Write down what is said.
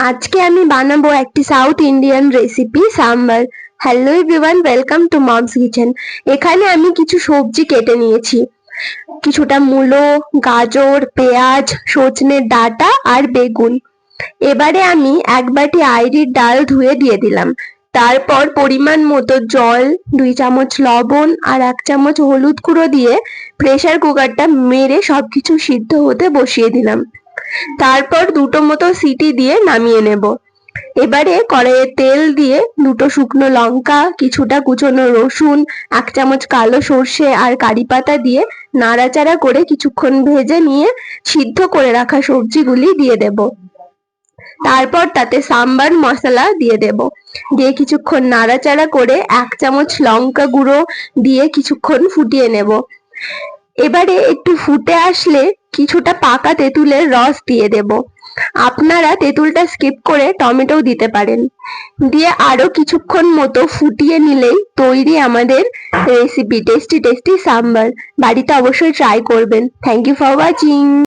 আজকে আমি বানাবো একটি south Indian recipe sambar. Hello everyone, welcome to moms kitchen. এখানে আমি কিছু সবজি কেটে নিয়েছি, কিছুটা মূলো, গাজর, পেঁয়াজ, সজনের ডাঁটা আর বেগুন। এবারে আমি এক বাটি আইরির ডাল ধুয়ে দিয়ে দিলাম। তারপর পরিমাণ মতো জল, 2 চামচ লবণ আর 1 চামচ হলুদ গুঁড়ো দিয়ে প্রেসার কুকারটা মেরে সবকিছু সিদ্ধ হতে বসিয়ে দিলাম। তারপর দুটো মতো সিটি দিয়ে নামিয়ে নেব। এবারে কড়াইয়ে তেল দিয়ে 2টো শুকনো লঙ্কা, কিছুটা কুচনো রসুন, 1 চামচ কালো সর্ষে আর কারি পাতা দিয়ে নাড়াচাড়া করে কিছুক্ষণ ভেজে নিয়ে সিদ্ধ করে রাখা সবজিগুলি দিয়ে দেব। তারপর তাতে সাম্বার মশলা দিয়ে দেব, দিয়ে কিছুক্ষণ নাড়াচাড়া করে 1 চামচ লঙ্কা গুঁড়ো দিয়ে কিছুক্ষণ ফুটিয়ে নেব। এবারে একটু ফুটে আসলে কিছুটা পাকা তেঁতুলের রস দিয়ে দেব। আপনারা তেঁতুলটা স্কিপ করে টমেটোও দিতে পারেন। দিয়ে আরো কিছুক্ষণ মতো ফুটিয়ে নিলেই তৈরি আমাদের রেসিপি টেস্টি টেস্টি সাম্বার। বাড়িতে অবশ্যই ট্রাই করবেন। Thank you for watching.